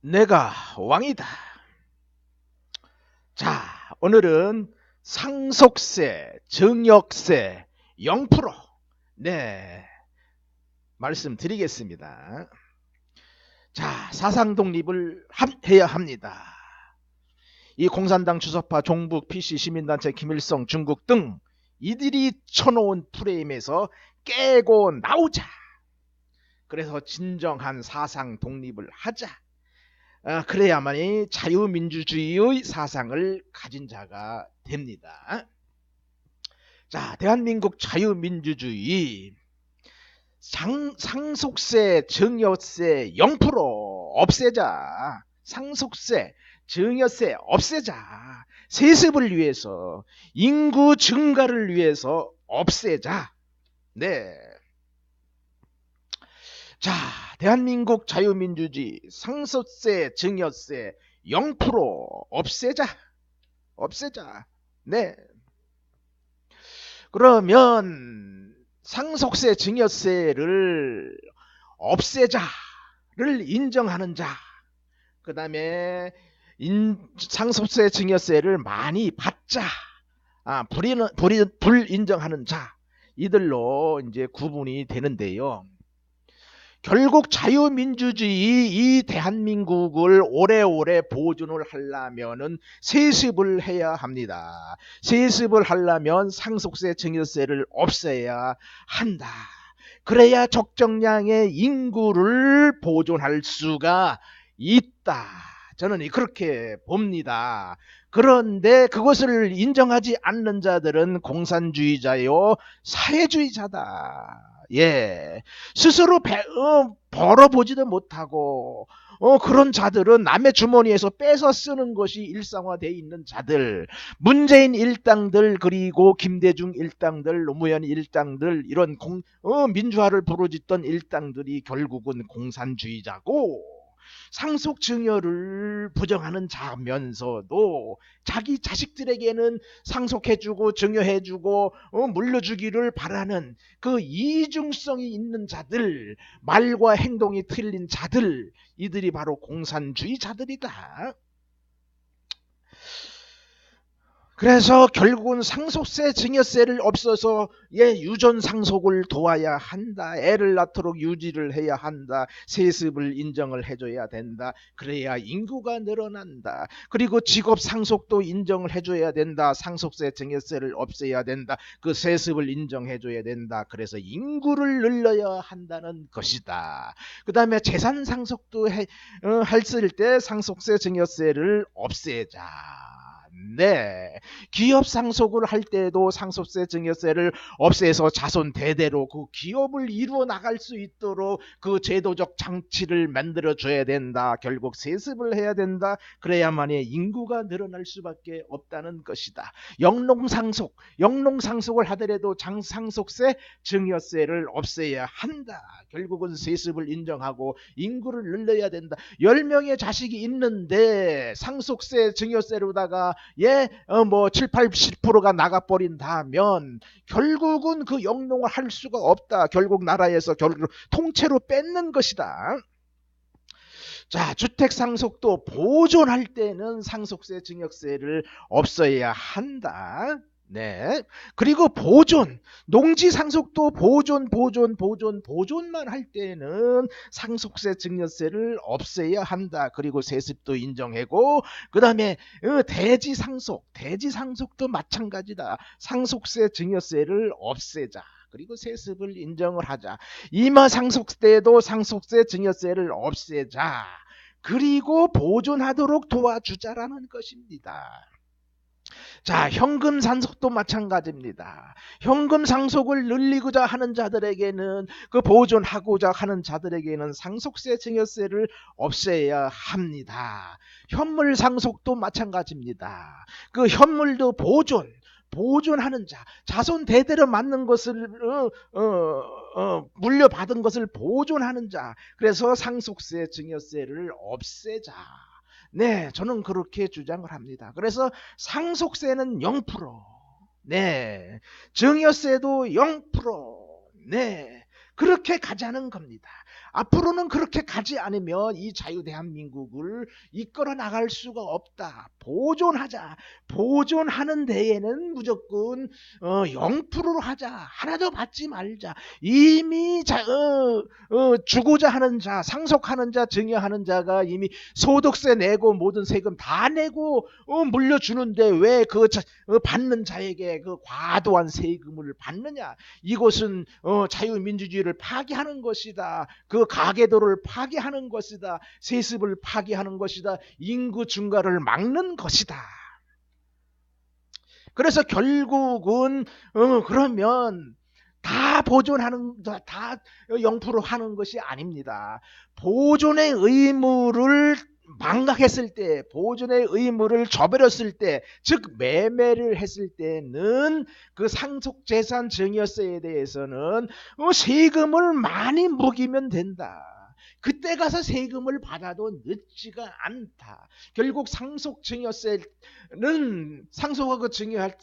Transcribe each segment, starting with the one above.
내가 왕이다. 자, 오늘은 상속세, 증여세 0% 네, 말씀드리겠습니다. 자, 사상 독립을 해야 합니다. 이 공산당 주석파 종북 PC 시민단체 김일성 중국 등 이들이 쳐놓은 프레임에서 깨고 나오자. 그래서 진정한 사상 독립을 하자. 그래야만이 자유민주주의의 사상을 가진 자가 됩니다. 자, 대한민국 자유민주주의 상속세, 증여세 0% 없애자. 상속세, 증여세 없애자. 세습을 위해서, 인구 증가를 위해서 없애자. 네. 자, 대한민국 자유민주주의 상속세, 증여세 0% 없애자. 없애자. 네. 그러면 상속세, 증여세를 없애자를 인정하는 자, 그 다음에 상속세, 증여세를 많이 받자, 불인정하는 자, 이들로 이제 구분이 되는데요. 결국 자유민주주의 이 대한민국을 오래오래 보존을 하려면은 세습을 해야 합니다. 세습을 하려면 상속세, 증여세를 없애야 한다. 그래야 적정량의 인구를 보존할 수가 있다. 저는 그렇게 봅니다. 그런데 그것을 인정하지 않는 자들은 공산주의자요, 사회주의자다. 예, 스스로 벌어보지도 못하고 그런 자들은 남의 주머니에서 빼서 쓰는 것이 일상화되어 있는 자들, 문재인 일당들, 그리고 김대중 일당들, 노무현 일당들, 이런 민주화를 부르짖던 일당들이 결국은 공산주의자고, 상속증여를 부정하는 자면서도 자기 자식들에게는 상속해주고 증여해주고 물려주기를 바라는 그 이중성이 있는 자들, 말과 행동이 틀린 자들, 이들이 바로 공산주의자들이다. 그래서 결국은 상속세, 증여세를 없어서 유전 상속을 도와야 한다. 애를 낳도록 유지를 해야 한다. 세습을 인정을 해줘야 된다. 그래야 인구가 늘어난다. 그리고 직업 상속도 인정을 해줘야 된다. 상속세, 증여세를 없애야 된다. 그 세습을 인정해줘야 된다. 그래서 인구를 늘려야 한다는 것이다. 그 다음에 재산 상속도 했을 때 상속세, 증여세를 없애자. 네, 기업 상속을 할 때도 상속세, 증여세를 없애서 자손 대대로 그 기업을 이루어 나갈 수 있도록 그 제도적 장치를 만들어 줘야 된다. 결국 세습을 해야 된다. 그래야만이 인구가 늘어날 수밖에 없다는 것이다. 영농상속을 하더라도 상속세, 증여세를 없애야 한다. 결국은 세습을 인정하고 인구를 늘려야 된다. 10명의 자식이 있는데 상속세, 증여세로다가 7, 80%가 나가버린다면 결국은 그 영농을 할 수가 없다. 결국 나라에서 결국 통째로 뺏는 것이다. 자, 주택 상속도 보존할 때는 상속세, 증여세를 없어야 한다. 네. 그리고 농지 상속도 보존만 할 때는 상속세, 증여세를 없애야 한다. 그리고 세습도 인정하고, 그 다음에 대지 상속도 마찬가지다. 상속세, 증여세를 없애자. 그리고 세습을 인정을 하자. 이마 상속 때도 상속세, 증여세를 없애자. 그리고 보존하도록 도와주자라는 것입니다. 자, 현금 상속도 마찬가지입니다. 현금 상속을 늘리고자 하는 자들에게는, 그 보존하고자 하는 자들에게는 상속세, 증여세를 없애야 합니다. 현물 상속도 마찬가지입니다. 그 현물도 보존하는 자, 자손 대대로 맞는 것을 물려받은 것을 보존하는 자, 그래서 상속세, 증여세를 없애자. 네, 저는 그렇게 주장을 합니다. 그래서 상속세는 0%, 네, 증여세도 0%, 네, 그렇게 가자는 겁니다. 앞으로는 그렇게 가지 않으면 이 자유대한민국을 이끌어 나갈 수가 없다. 보존하자. 보존하는 데에는 무조건 0%로 하자. 하나도 받지 말자. 이미 주고자 하는 자, 상속하는 자, 증여하는 자가 이미 소득세 내고 모든 세금 다 내고 물려주는데 왜 그 받는 자에게 그 과도한 세금을 받느냐. 이것은 자유민주주의를 파괴하는 것이다. 그 가계도를 파괴하는 것이다. 세습을 파괴하는 것이다. 인구 증가를 막는 것이다. 그래서 결국은 그러면 다 보존하는 다 0% 하는 것이 아닙니다. 보존의 의무를 망각했을 때, 보존의 의무를 저버렸을 때, 즉 매매를 했을 때는 그 상속재산 증여세에 대해서는 세금을 많이 묵이면 된다. 그때 가서 세금을 받아도 늦지가 않다. 결국 상속증여세는 상속하고 증여할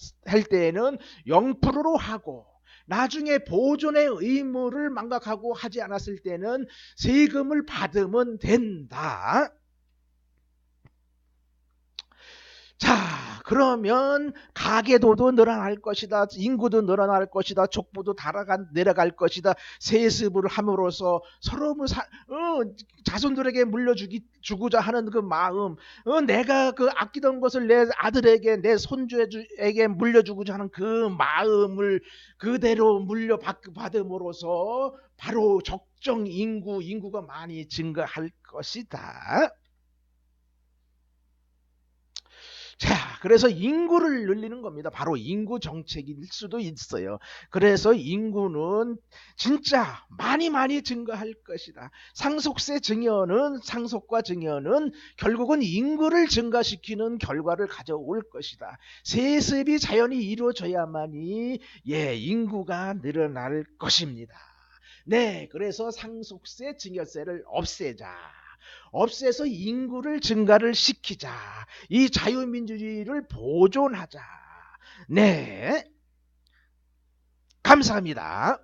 때에는 0%로 하고 나중에 보존의 의무를 망각하고 하지 않았을 때는 세금을 받으면 된다. 자, 그러면 가계도도 늘어날 것이다. 인구도 늘어날 것이다. 족보도 내려갈 것이다. 세습을 함으로써 서로 자손들에게 물려주고자 하는 그 마음, 내가 그 아끼던 것을 내 아들에게, 내 손주에게 물려주고자 하는 그 마음을 그대로 물려받음으로써 바로 적정 인구가 많이 증가할 것이다. 자, 그래서 인구를 늘리는 겁니다. 바로 인구 정책일 수도 있어요. 그래서 인구는 진짜 많이 증가할 것이다. 상속과 증여는 결국은 인구를 증가시키는 결과를 가져올 것이다. 세습이 자연히 이루어져야만이 인구가 늘어날 것입니다. 네, 그래서 상속세, 증여세를 없애서 인구를 증가를 시키자. 이 자유민주주의를 보존하자. 네, 감사합니다.